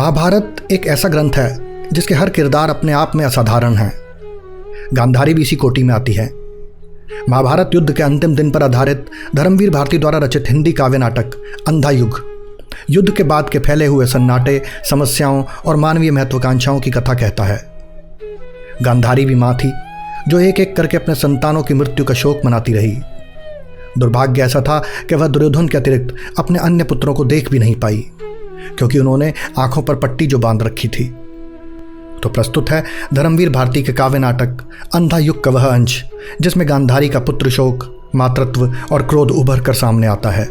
महाभारत एक ऐसा ग्रंथ है जिसके हर किरदार अपने आप में असाधारण है। गांधारी भी इसी कोटि में आती है। महाभारत युद्ध के अंतिम दिन पर आधारित धर्मवीर भारती द्वारा रचित हिंदी काव्य नाटक अंधा युग युद्ध के बाद के फैले हुए सन्नाटे, समस्याओं और मानवीय महत्वाकांक्षाओं की कथा कहता है। गांधारी भी माँ थी जो एक एक करके अपने संतानों की मृत्यु का शोक मनाती रही। दुर्भाग्य ऐसा था कि वह दुर्योधन के अतिरिक्त अपने अन्य पुत्रों को देख भी नहीं पाई, क्योंकि उन्होंने आंखों पर पट्टी जो बांध रखी थी। तो प्रस्तुत है धर्मवीर भारती के काव्य नाटक अंधा युग का वह अंश जिसमें गांधारी का पुत्र शोक, मातृत्व और क्रोध उभर कर सामने आता है,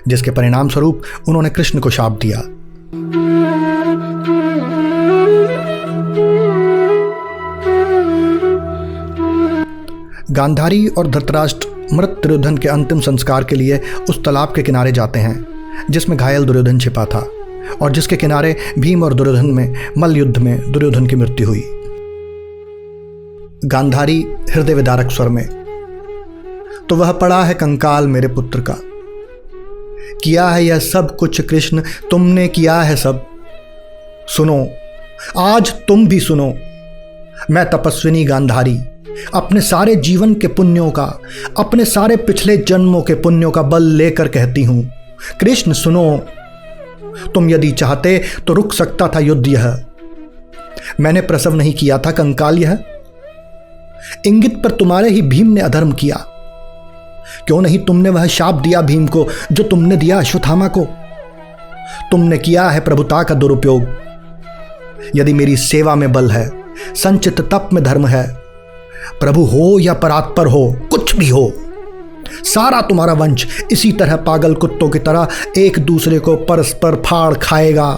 जिसके परिणाम स्वरूप उन्होंने कृष्ण को शाप दिया। गांधारी और धृतराष्ट्र मृत दुर्योधन के अंतिम संस्कार के लिए उस तालाब के किनारे जाते हैं जिसमें घायल दुर्योधन छिपा था और जिसके किनारे भीम और दुर्योधन में मल्ल युद्ध में दुर्योधन की मृत्यु हुई। गांधारी हृदय विदारक स्वर में, तो वह पड़ा है कंकाल मेरे पुत्र का, किया है यह सब कुछ कृष्ण तुमने किया है सब। सुनो आज तुम भी सुनो, मैं तपस्विनी गांधारी अपने सारे जीवन के पुण्यों का, अपने सारे पिछले जन्मों के पुण्यों का बल लेकर कहती हूं, कृष्ण सुनो, तुम यदि चाहते तो रुक सकता था युद्ध यह। मैंने प्रसव नहीं किया था कंकाल यह, इंगित पर तुम्हारे ही भीम ने अधर्म किया। क्यों नहीं तुमने वह शाप दिया भीम को जो तुमने दिया अश्वत्थामा को। तुमने किया है प्रभुता का दुरुपयोग। यदि मेरी सेवा में बल है, संचित तप में धर्म है, प्रभु हो या परात्पर हो, कुछ भी हो, सारा तुम्हारा वंश इसी तरह पागल कुत्तों की तरह एक दूसरे को परस्पर फाड़ खाएगा।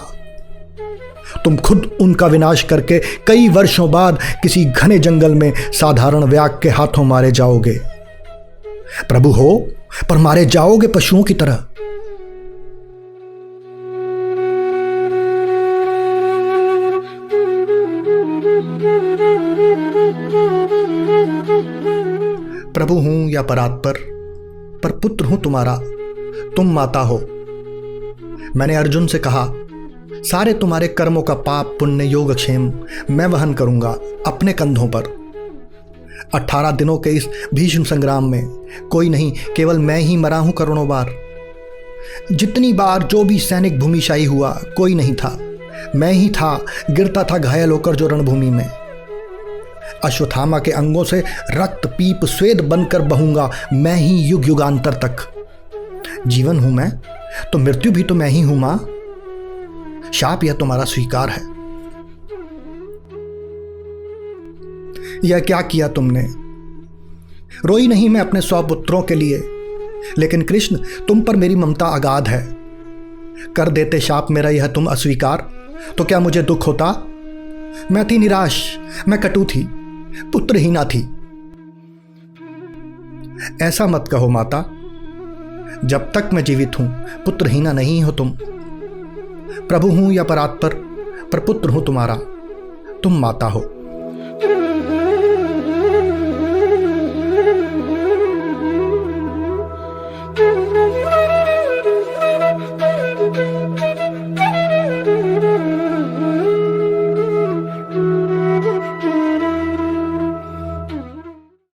तुम खुद उनका विनाश करके कई वर्षों बाद किसी घने जंगल में साधारण व्याघ्र के हाथों मारे जाओगे। प्रभु हो पर मारे जाओगे पशुओं की तरह। प्रभु हूं या परात्पर, पर पुत्र हूं तुम्हारा, तुम माता हो। मैंने अर्जुन से कहा, सारे तुम्हारे कर्मों का पाप पुण्य योगक्षेम मैं वहन करूंगा अपने कंधों पर। 18 दिनों के इस भीषण संग्राम में कोई नहीं, केवल मैं ही मरा हूं करोड़ों बार। जितनी बार जो भी सैनिक भूमिशाही हुआ कोई नहीं था, मैं ही था, गिरता था घायल होकर जो रणभूमि में। अश्वत्थामा के अंगों से रक्त पीप स्वेद बनकर बहूंगा मैं ही युग युगांतर तक। जीवन हूं मैं तो मृत्यु भी तो मैं ही हूं मां। शाप यह तुम्हारा स्वीकार है। यह क्या किया तुमने। रोई नहीं मैं अपने 100 पुत्रों के लिए, लेकिन कृष्ण तुम पर मेरी ममता अगाध है। कर देते शाप मेरा यह तुम अस्वीकार, तो क्या मुझे दुख होता। मैं थी निराश, मैं कटु थी, पुत्रहीना थी। ऐसा मत कहो माता, जब तक मैं जीवित हूं पुत्रहीना नहीं हो तुम। प्रभु हूं या परात्पर, पर पुत्र हूं तुम्हारा, तुम माता हो।